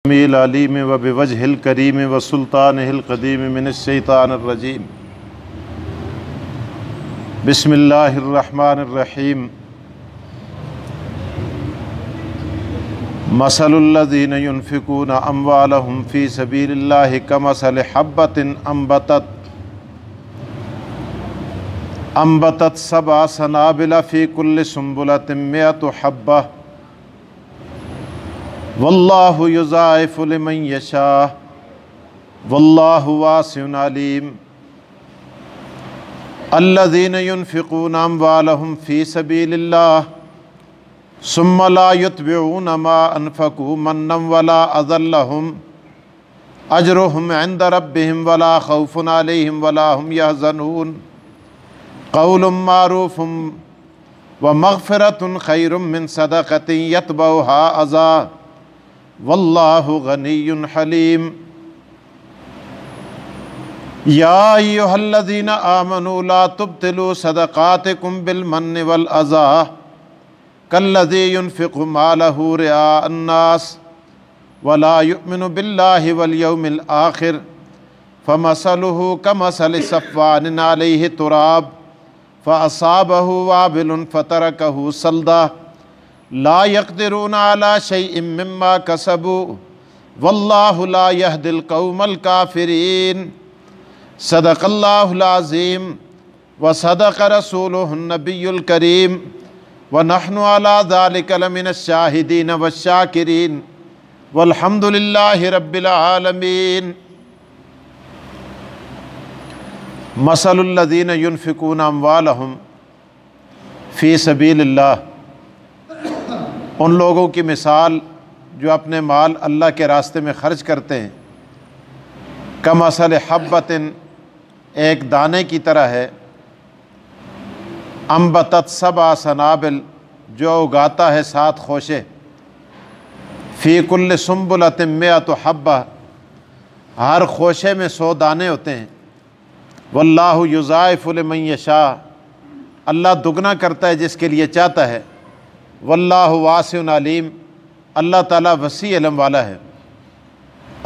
العلیم و بوجہ الکریم و سلطانہ القدیم من الشیطان الرجیم بسم اللہ الرحمن الرحیم مثل الذین ينفقون اموالهم فی سبیل اللہ کمثل حبۃ انبتت سبع سنابل فی کل سنبلۃ مئۃ حبۃ واللہ یضاعف لمن یشاء واللہ واسع علیم الذین ينفقون اموالهم فی سبیل اللہ ثم لا یتبعون ما انفقوا منا ولا اذى لهم اجرهم عند ربهم ولا خوف علیہم ولا هم يحزنون قول معروف ومغفرۃ خیر من صدقۃ یتبعها اذى واللہ غنی حلیم یا ایہا الذین آمنوا لا تبطلوا صدقاتکم بالمن والاذی کالذی ينفق مالہ رئاء الناس ولا یؤمن باللہ والیوم الآخر فمثلہ کمثل صفوان علیہ تراب فاصابہ وابل فترکہ صلدا لا یقدرون علی شیء مما کسبوا واللہ لا یہدی القوم الکافرین صدق اللہ العظیم وصدق رسولہ النبی الکریم ونحن علی ذلک لمن الشاہدین والشاکرین والحمد للہ رب العالمین مثل الذین ينفقون اموالهم فی سبیل اللہ، ان لوگوں کی مثال جو اپنے مال اللہ کے راستے میں خرچ کرتے ہیں کمثل حبۃ، ایک دانے کی طرح ہے، انبتت سبع سنابل، جو اگاتا ہے 7 خوشے، فی کل سنبلۃ مئۃ حبۃ، ہر خوشے میں 100 دانے ہوتے ہیں، واللہ یضاعف لمن یشاء، اللہ دگنا کرتا ہے جس کے لیے چاہتا ہے، واللہ واسع علیم، اللہ تعالیٰ وسیع علم والا ہے۔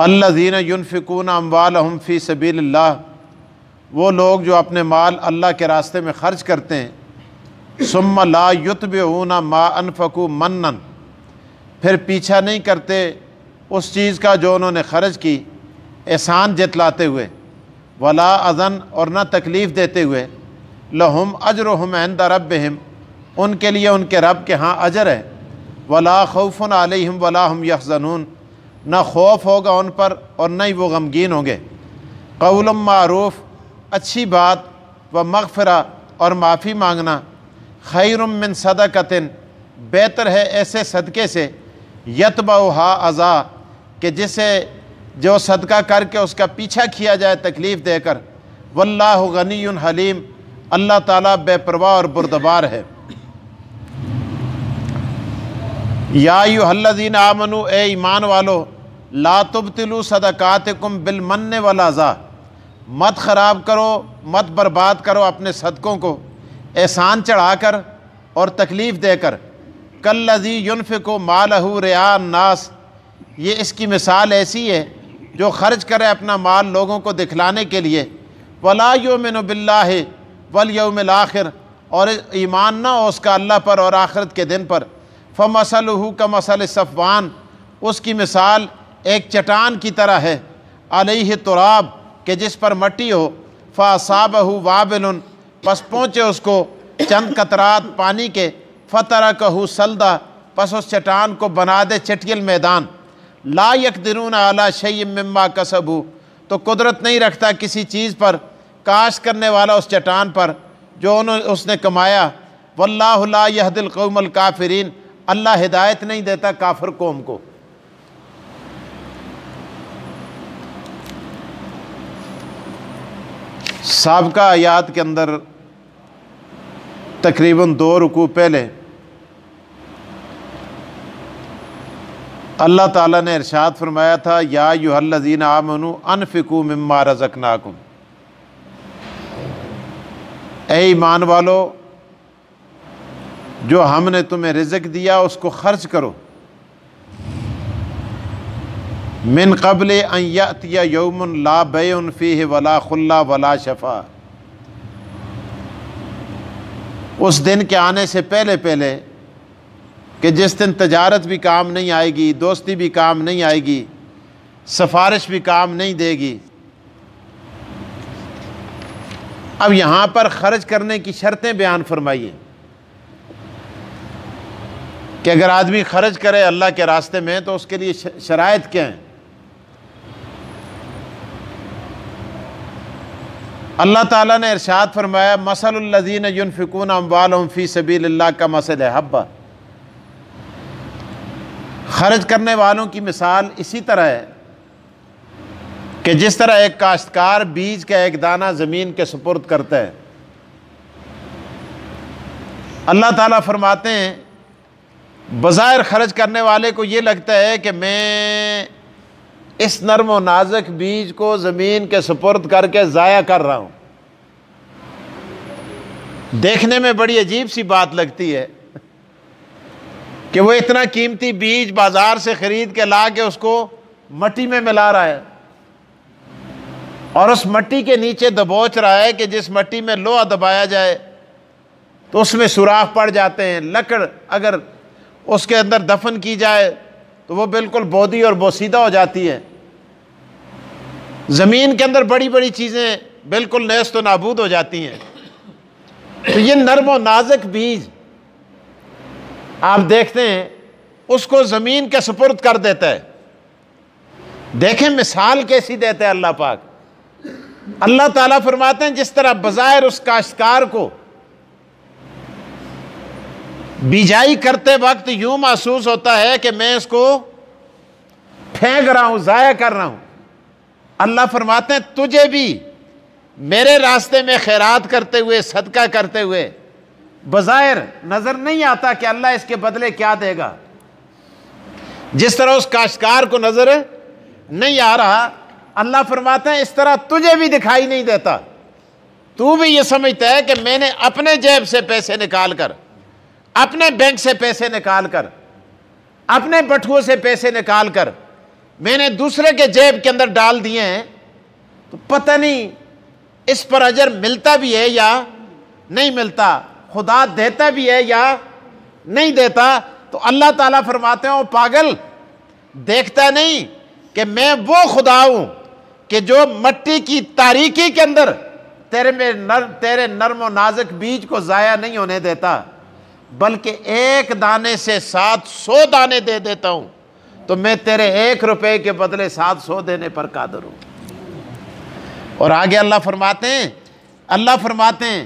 الذین ينفقون اموالهم فی سبیل اللہ، وہ لوگ جو اپنے مال اللہ کے راستے میں خرچ کرتے ہیں، ثم لا یتبعون ما انفقوا منا، پھر پیچھا نہیں کرتے اس چیز کا جو انہوں نے خرچ کی احسان جتلاتے ہوئے، ولا اذن، اور نہ تکلیف دیتے ہوئے، لہم اجرہم عند ربہم، ان کے لیے ان کے رب کے ہاں اجر ہے، ولا خوف علیہم ولا هم یحزنون، نہ خوف ہوگا ان پر اور نہ ہی وہ غمگین ہوں گے۔ قول معروف، اچھی بات، و مغفرہ، اور معافی مانگنا، خیر من صدقۃ، بہتر ہے ایسے صدقے سے، یتبعها اذی، کہ جسے جو صدقہ کر کے اس کا پیچھا کیا جائے تکلیف دے کر، واللہ غنی حلیم، اللہ تعالیٰ بے پرواہ اور بردبار ہے۔ یا ایھا الذین آمنوا، اے ایمان والو، لا تبطلوا صدقاتکم بالمن والاذی، مت خراب کرو، مت برباد کرو اپنے صدقوں کو احسان چڑھا کر اور تکلیف دے کر۔ کالذی ينفق مالہ رئاء الناس، یہ اس کی مثال ایسی ہے جو خرچ کرے اپنا مال لوگوں کو دکھلانے کے لیے، ولا یؤمن باللہ والیوم الآخر، اور ایمان نہ ہو اس کا اللہ پر اور آخرت کے دن پر، فمثلہ کمثل صفوان، اس کی مثال ایک چٹان کی طرح ہے، علیہ تراب، کہ جس پر مٹی ہو، فاصابہ وابل، پس پہنچے اس کو چند قطرات پانی کے، فترکہ صلدا، پس اس چٹان کو بنا دے چٹیل میدان، لا یقدرون علی شیء مما کسبوا، تو قدرت نہیں رکھتا کسی چیز پر کاش کرنے والا اس چٹان پر جو اس نے کمایا، واللہ لا یہدی القوم الکافرین، اللہ ہدایت نہیں دیتا کافر قوم کو۔ سابقہ آیات کے اندر تقریباً 2 رکوع پہلے اللہ تعالیٰ نے ارشاد فرمایا تھا، یا ایھا الذین آمنوا انفقوا مما رزقناکم، اے ایمان والو، جو ہم نے تمہیں رزق دیا اس کو خرچ کرو۔ من قبل ان یأتی یوم لا بیع فیہ ولا خلا ولا شفاء، اس دن کے آنے سے پہلے پہلے کہ جس دن تجارت بھی کام نہیں آئے گی، دوستی بھی کام نہیں آئے گی، سفارش بھی کام نہیں دے گی۔ اب یہاں پر خرچ کرنے کی شرطیں بیان فرمائیے کہ اگر آدمی خرچ کرے اللہ کے راستے میں تو اس کے لیے شرائط کیا ہیں۔ اللہ تعالیٰ نے ارشاد فرمایا مثل الذین ينفقون اموالهم فی سبیل اللہ کمثل حبہ، خرچ کرنے والوں کی مثال اسی طرح ہے کہ جس طرح ایک کاشتکار بیج کا ایک دانہ زمین کے سپرد کرتا ہے۔ اللہ تعالیٰ فرماتے ہیں بظاہر خرچ کرنے والے کو یہ لگتا ہے کہ میں اس نرم و نازک بیج کو زمین کے سپرد کر کے ضائع کر رہا ہوں۔ دیکھنے میں بڑی عجیب سی بات لگتی ہے کہ وہ اتنا قیمتی بیج بازار سے خرید کے لا کے اس کو مٹی میں ملا رہا ہے اور اس مٹی کے نیچے دبوچ رہا ہے کہ جس مٹی میں لوہا دبایا جائے تو اس میں سوراخ پڑ جاتے ہیں، لکڑ اگر اس کے اندر دفن کی جائے تو وہ بالکل بودی اور بوسیدہ ہو جاتی ہے۔ زمین کے اندر بڑی بڑی چیزیں بالکل نیست و نابود ہو جاتی ہیں۔ تو یہ نرم و نازک بیج آپ دیکھتے ہیں اس کو زمین کے سپرد کر دیتا ہے۔ دیکھیں مثال کیسی دیتا ہے اللہ پاک۔ اللہ تعالیٰ فرماتے ہیں جس طرح بظاہر اس کاشتکار کو بیجائی کرتے وقت یوں محسوس ہوتا ہے کہ میں اس کو پھینک رہا ہوں، ضائع کر رہا ہوں، اللہ فرماتے ہیں تجھے بھی میرے راستے میں خیرات کرتے ہوئے، صدقہ کرتے ہوئے بظاہر نظر نہیں آتا کہ اللہ اس کے بدلے کیا دے گا۔ جس طرح اس کاشتکار کو نظر نہیں آ رہا، اللہ فرماتے ہیں اس طرح تجھے بھی دکھائی نہیں دیتا، تو بھی یہ سمجھتا ہے کہ میں نے اپنے جیب سے پیسے نکال کر، اپنے بینک سے پیسے نکال کر، اپنے بٹوے سے پیسے نکال کر میں نے دوسرے کے جیب کے اندر ڈال دیے ہیں، تو پتہ نہیں اس پر اجر ملتا بھی ہے یا نہیں ملتا، خدا دیتا بھی ہے یا نہیں دیتا۔ تو اللہ تعالیٰ فرماتے ہیں او پاگل، دیکھتا نہیں کہ میں وہ خدا ہوں کہ جو مٹی کی تاریکی کے اندر تیرے نرم و نازک بیج کو ضائع نہیں ہونے دیتا، بلکہ ایک دانے سے 700 دانے دے دیتا ہوں، تو میں تیرے 1 روپے کے بدلے 700 دینے پر قادر ہوں۔ اور آگے اللہ فرماتے ہیں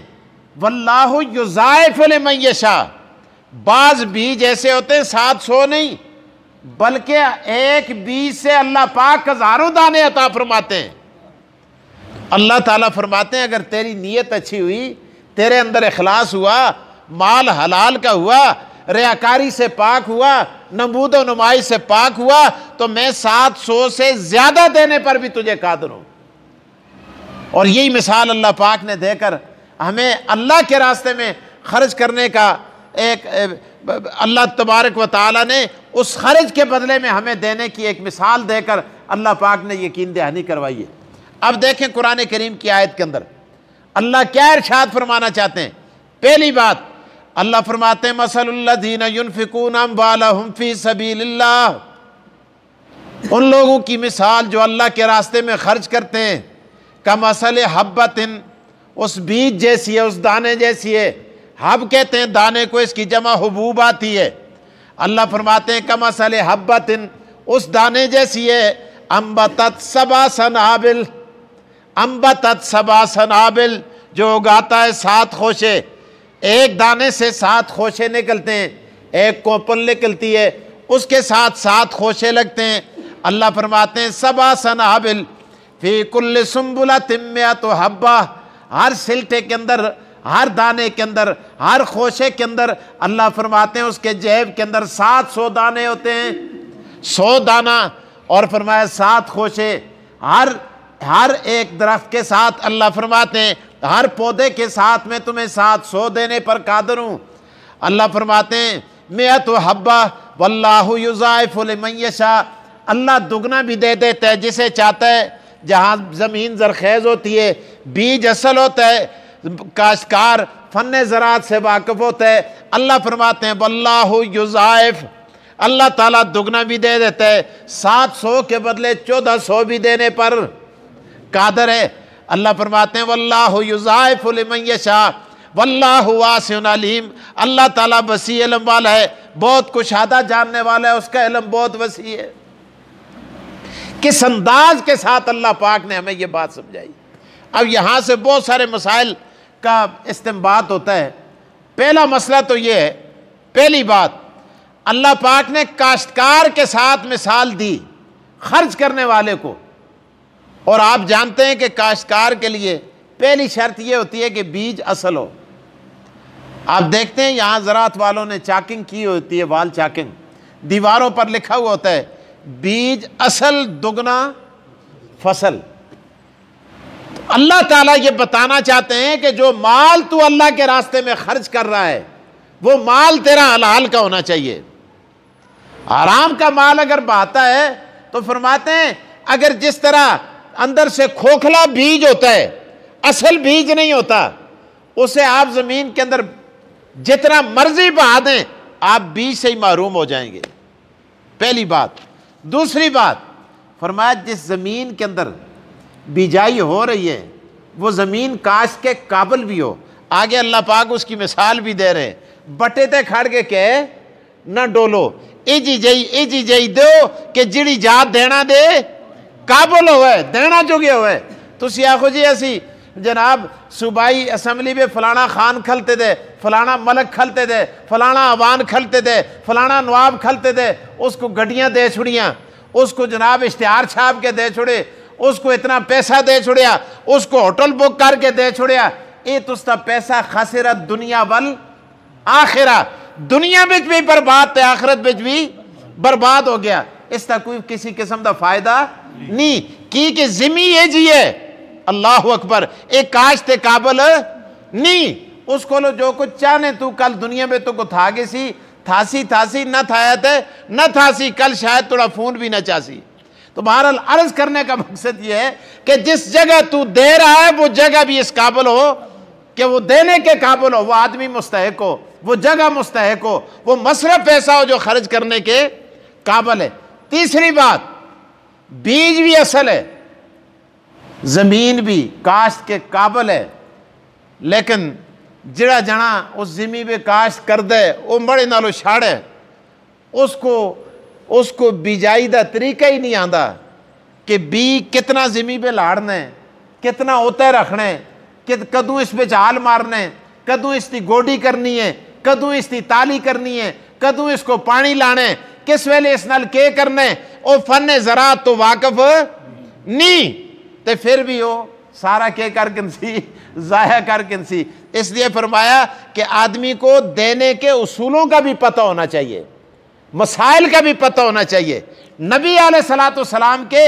واللہ یضاعف لمن یشاء، بعض بیج ایسے ہوتے ہیں 700 نہیں بلکہ ایک بیج سے اللہ پاک ہزاروں دانے عطا فرماتے ہیں۔ اللہ تعالیٰ فرماتے ہیں اگر تیری نیت اچھی ہوئی، تیرے اندر اخلاص ہوا، مال حلال کا ہوا، ریاکاری سے پاک ہوا، نمود و نمائی سے پاک ہوا، تو میں 700 سے زیادہ دینے پر بھی تجھے قادر ہوں۔ اور یہی مثال اللہ پاک نے دے کر ہمیں اللہ کے راستے میں خرچ کرنے کا ایک اللہ تبارک و تعالیٰ نے اس خرچ کے بدلے میں ہمیں دینے کی ایک مثال دے کر اللہ پاک نے یقین دہانی کروائی ہے۔ اب دیکھیں قرآن کریم کی آیت کے اندر اللہ کیا ارشاد فرمانا چاہتے ہیں۔ پہلی بات اللہ فرماتے ہیں مثل الذین ينفقون اموالهم فی سبیل اللہ، ان لوگوں کی مثال جو اللہ کے راستے میں خرچ کرتے ہیں، کمثل حبۃ، اس بیج جیسی ہے، اس دانے جیسی ہے۔ حب کہتے ہیں دانے کو، اس کی جمع حبوب آتی ہے۔ اللہ فرماتے ہیں کمثل حبۃ، اس دانے جیسی ہے، انبتت 7 سنابل، انبتت 7 سنابل، جو اگاتا ہے 7 خوشے، ایک دانے سے 7 خوشے نکلتے ہیں، ایک کوپل نکلتی ہے، اس کے ساتھ 7 خوشے لگتے ہیں۔ اللہ فرماتے ہیں 7 سنابل فی کل سنبلۃ 100 حبہ، ہر سلٹے کے اندر، ہر دانے کے اندر، ہر خوشے کے اندر اللہ فرماتے ہیں اس کے جیب کے اندر 700 دانے ہوتے ہیں، 100 دانہ، اور فرمایا 7 خوشے، ہر ایک درخت کے ساتھ اللہ فرماتے ہیں ہر پودے کے ساتھ میں تمہیں 700 دینے پر قادر ہوں۔ اللہ فرماتے ہیں 100 حبہ واللہ یضاعف لمن یشاء، اللہ دگنا بھی دے دیتا ہے جسے چاہتا ہے. جہاں زمین زرخیز ہوتی ہے، بیج اصل ہوتا ہے، کاشتکار فن زراعت سے واقف ہوتا ہے، اللہ فرماتے ہیں واللہ یضاعف، اللہ تعالیٰ دگنا بھی دے دیتا ہے، 700 کے بدلے 1400 بھی دینے پر قادر ہے. اللہ فرماتے ہیں واللہ یضاعف لمن یشاء واللہ واسع علیم، اللہ تعالیٰ وسیع علم والا ہے، بہت کشادہ جاننے والا ہے، اس کا علم بہت وسیع ہے. کس انداز کے ساتھ اللہ پاک نے ہمیں یہ بات سمجھائی. اب یہاں سے بہت سارے مسائل کا استنباط ہوتا ہے. پہلا مسئلہ تو یہ ہے، پہلی بات اللہ پاک نے کاشتکار کے ساتھ مثال دی خرچ کرنے والے کو، اور آپ جانتے ہیں کہ کاشتکار کے لیے پہلی شرط یہ ہوتی ہے کہ بیج اصل ہو. آپ دیکھتے ہیں یہاں زراعت والوں نے چاکنگ کی ہوتی ہے، وال چاکنگ، دیواروں پر لکھا ہوا ہوتا ہے بیج اصل دگنا فصل. تو اللہ تعالیٰ یہ بتانا چاہتے ہیں کہ جو مال تو اللہ کے راستے میں خرچ کر رہا ہے وہ مال تیرا حلال کا ہونا چاہیے. حرام کا مال اگر بہاتا ہے تو فرماتے ہیں اگر جس طرح اندر سے کھوکھلا بیج ہوتا ہے، اصل بیج نہیں ہوتا، اسے آپ زمین کے اندر جتنا مرضی بہا دیں آپ بیج سے ہی محروم ہو جائیں گے. پہلی بات. دوسری بات فرمایا جس زمین کے اندر بیجائی ہو رہی ہے وہ زمین کاشت کے قابل بھی ہو. آگے اللہ پاک اس کی مثال بھی دے رہے ہیں. بٹے تے کھڑ کے کہے نہ ڈولو ایجی جئی دو کہ جڑی جات دینا دے قابل ہوئے دینا چکے ہوئے. تسی آخو جی ایسی جناب صوبائی اسمبلی میں فلانا خان کھلتے دے، فلانا ملک کھلتے دے، فلانا عوان کھلتے دے، فلانا نواب کھلتے دے، اس کو گڈیاں دے چھڑیاں، اس کو جناب اشتہار چھاپ کے دے چھڑے، اس کو اتنا پیسہ دے چھڑیا، اس کو ہوٹل بک کر کے دے چھڑیا. اے تستا پیسہ خسرت دنیا والآخرہ، دنیا بچ بھی برباد تے آخرت بچ بھی برباد ہو گیا. اس تا کوئی کسی قسم دا فائدہ نہیں کی کہ زمین یہ جی ہے. اللہ اکبر. ایک کاشت قابل نہیں، اس کو لو جو کچھ چاہنے تو کل دنیا میں تو کو تھا گے سی تھاسی نہ تھایا تھے نہ تھاسی کل شاید تھوڑا فون بھی نہ چاسی. تو بہرحال عرض کرنے کا مقصد یہ ہے کہ جس جگہ تو دے رہا ہے وہ جگہ بھی اس قابل ہو کہ وہ دینے کے قابل ہو، وہ آدمی مستحق ہو، وہ جگہ مستحق ہو، وہ مصرف ایسا ہو جو خرچ کرنے کے قابل ہے. تیسری بات بیج بھی اصل ہے، زمین بھی کاشت کے قابل ہے، لیکن جڑا جنا اس زمین پہ کاشت کر دے وہ بڑے نالو چھاڑے، اس کو بیجائی دا طریقہ ہی نہیں آندا کہ بی کتنا زمین پہ لاڑنے، کتنا ہوتے رکھنے، کدوں اس پہ چال مارنے، کدوں اس کی گوڈی کرنی ہے، کدوں اس کی تالی کرنی ہے، کدوں اس کو پانی لانے، کس ویلے اس نال کے کرنے، او فن زراعت تو واقف نہیں تے پھر بھی وہ سارا کے کر کنسی ضائع کر کنسی. اس لیے فرمایا کہ آدمی کو دینے کے اصولوں کا بھی پتہ ہونا چاہیے، مسائل کا بھی پتہ ہونا چاہیے، نبی علیہ السلام کے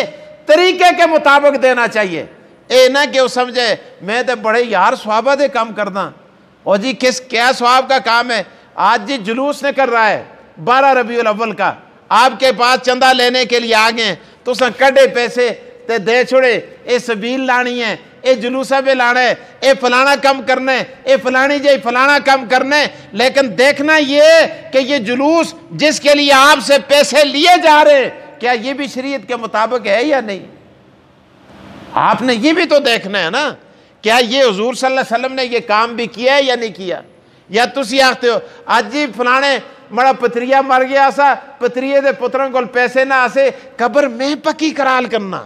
طریقے کے مطابق دینا چاہیے. اے نہ کہ وہ سمجھے میں تے بڑے یار صحابہ دے کام کرنا، اور جی کیا صحاب کا کام ہے، آج جی جلوس نے کر رہا ہے 12 ربیع الاول کا، آپ کے پاس چندہ لینے کے لیے آگئے تو سن کڈے پیسے تے دے چھوڑے، اے سبیل لانی ہے، اے جلوسہ پہ لانا ہے، اے فلانا کم کرنے، اے فلانی جی فلانا کم کرنے. لیکن دیکھنا یہ کہ یہ جلوس جس کے لیے آپ سے پیسے لیے جا رہے ہیں کیا یہ بھی شریعت کے مطابق ہے یا نہیں؟ آپ نے یہ بھی تو دیکھنا ہے نا، کیا یہ حضور صلی اللہ علیہ وسلم نے یہ کام بھی کیا ہے یا نہیں کیا؟ یا تسی آختے ہو آج جی فلانے مڑا پتریہ مر گیا سا، پتریے دے پتروں کو پیسے نہ آسے، قبر میں پکی کرال کرنا،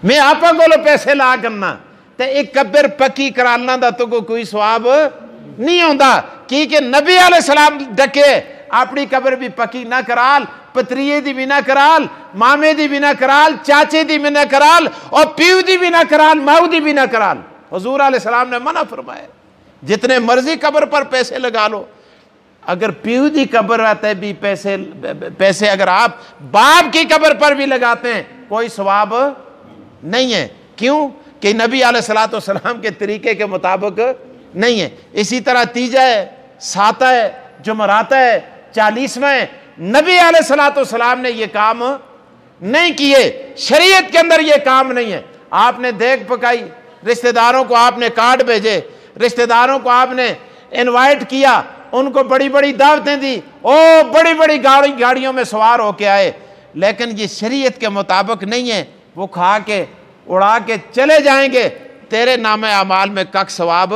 میں آپا کو پیسے لا کرنا، تے ایک قبر پکی کرالنا دا تو کوئی ثواب نہیں ہوندا. کی کہ نبی علیہ السلام ڈکے اپنی قبر بھی پکی نہ کرال، پتریے دی بھی نہ کرال، مامے دی بھی نہ کرال، چاچے دی بھی نہ کرال، اور پیو دی بھی نہ کرال، ماؤ دی بھی نہ کرال. حضور علیہ السلام نے منع فرمایا جتنے مرضی قبر پر پیسے لگا لو، اگر پیو دی قبر آتے بھی پیسے اگر آپ باپ کی قبر پر بھی لگاتے ہیں کوئی ثواب نہیں ہے. کیوں کہ نبی علیہ السلام کے طریقے کے مطابق نہیں ہے. اسی طرح تیجا ہے، ساتہ ہے، جمعرات ہے، 40واں ہے، نبی علیہ السلام نے یہ کام نہیں کیے، شریعت کے اندر یہ کام نہیں ہے۔ آپ نے دیگ پکائی، رشتہ داروں کو آپ نے کارڈ بھیجے، رشتہ داروں کو آپ نے انوائٹ کیا، ان کو بڑی بڑی دعوتیں دی، بڑی بڑی گاڑیوں میں سوار ہو کے آئے، لیکن یہ شریعت کے مطابق نہیں ہے، وہ کھا کے اڑا کے چلے جائیں گے، تیرے نام اعمال میں کک ثواب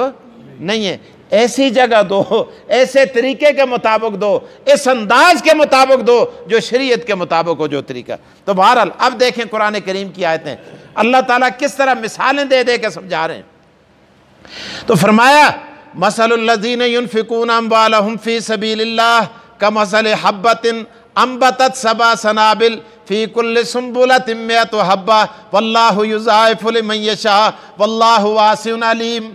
نہیں ہے۔ ایسی جگہ دو، ایسے طریقے کے مطابق دو، اس انداز کے مطابق دو جو شریعت کے مطابق ہو، جو طریقہ۔ تو بہرحال اب دیکھیں قرآن کریم کی آیتیں، اللہ تعالیٰ کس طرح مثالیں دے دے کے سمجھا رہے ہیں۔ تو فرمایا مثل الذین ينفقون اموالهم فی سبیل اللہ کمثل حبۃ انبتت سبع سنابل فی کل سنبلۃ مئۃ حبۃ واللہ یضاعف لمن یشاء واللہ واسع علیم۔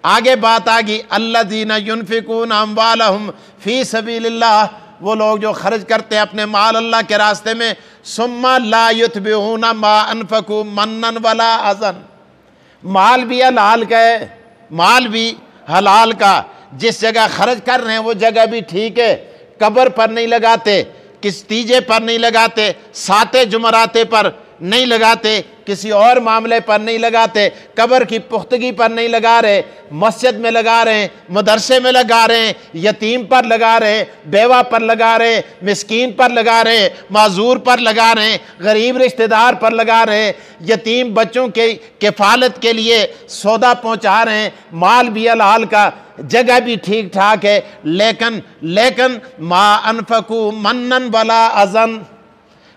آگے بات آگی الذین ينفقون اموالهم فی سبیل اللہ، وہ لوگ جو خرچ کرتے ہیں اپنے مال اللہ کے راستے میں، ثم لا یتبعون ما انفقوا منا ولا اذى، مال بھی حلال کا ہے، مال بھی حلال کا، جس جگہ خرچ کر رہے ہیں وہ جگہ بھی ٹھیک ہے، قبر پر نہیں لگاتے، کس تیجے پر نہیں لگاتے، ساتے جمعراتے پر نہیں لگاتے، کسی اور معاملے پر نہیں لگاتے، قبر کی پختگی پر نہیں لگا رہے، مسجد میں لگا رہے ہیں، مدرسے میں لگا رہے ہیں، یتیم پر لگا رہے ہیں، بیوہ پر لگا رہے ہیں، مسکین پر لگا رہے ہیں، معذور پر لگا رہے ہیں، غریب رشتہ دار پر لگا رہے ہیں، یتیم بچوں کے کفالت کے لیے سودا پہنچا رہے ہیں، مال بھی حلال کا، جگہ بھی ٹھیک ٹھاک ہے، لیکن ما انفقوا منن ولا اذن،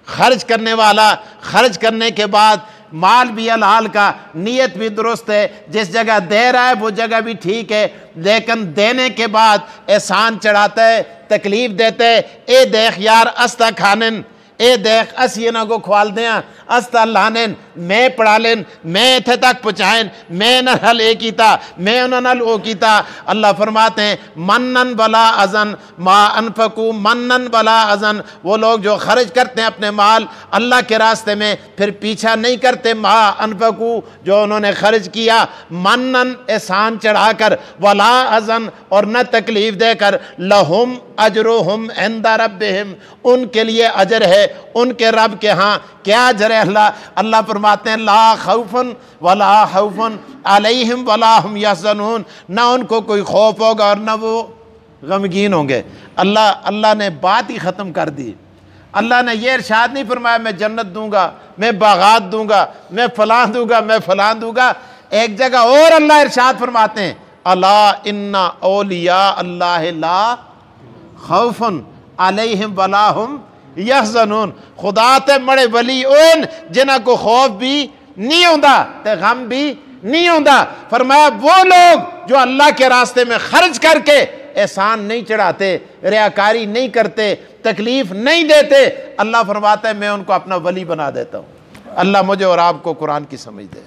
خرچ کرنے والا خرچ کرنے کے بعد مال بھی حلال کا، نیت بھی درست ہے، جس جگہ دے رہا ہے وہ جگہ بھی ٹھیک ہے، لیکن دینے کے بعد احسان چڑھاتا ہے، تکلیف دیتا ہے، اے دیکھ یار استا کھانن، اے دیکھ اس یہ نہ کو کھوال دیاں، استا لانن، میں پڑھا لین، میں اتھے تک پہنچائیں، میں نہ حل اے کیتا، میں انہوں نہ او کیتا۔ اللہ فرماتے ہیں منن ولا اذن، ما انفقوا منن ولا اذن، وہ لوگ جو خرچ کرتے ہیں اپنے مال اللہ کے راستے میں، پھر پیچھا نہیں کرتے ما انفقوا، جو انہوں نے خرچ کیا، منن احسان چڑھا کر، ولا اذن اور نہ تکلیف دے کر، لہم اجرہم عند ربہم، ان کے لیے اجر ہے ان کے رب کے ہاں۔ کیا اجر ہے؟ اللہ فرماتے ہیں لا خوف ولا خوف علیہم ولا ہم یحزنون، نہ ان کو کوئی خوف ہوگا اور نہ وہ غمگین ہوں گے۔ اللہ نے بات ہی ختم کر دی۔ اللہ نے یہ ارشاد نہیں فرمایا میں جنت دوں گا، میں باغات دوں گا، میں فلاں دوں گا، میں فلاں دوں گا۔ ایک جگہ اور اللہ ارشاد فرماتے ہیں الا ان اولیاء اللہ لا خوف علیہم ولا ہم یحزنون، خدا تے مڑے ولی اون جنہاں کو خوف بھی نہیں ہوندا تے غم بھی نہیں ہوندا۔ فرمایا وہ لوگ جو اللہ کے راستے میں خرچ کر کے احسان نہیں چڑھاتے، ریاکاری نہیں کرتے، تکلیف نہیں دیتے، اللہ فرماتا ہے میں ان کو اپنا ولی بنا دیتا ہوں۔ اللہ مجھے اور آپ کو قرآن کی سمجھ دے۔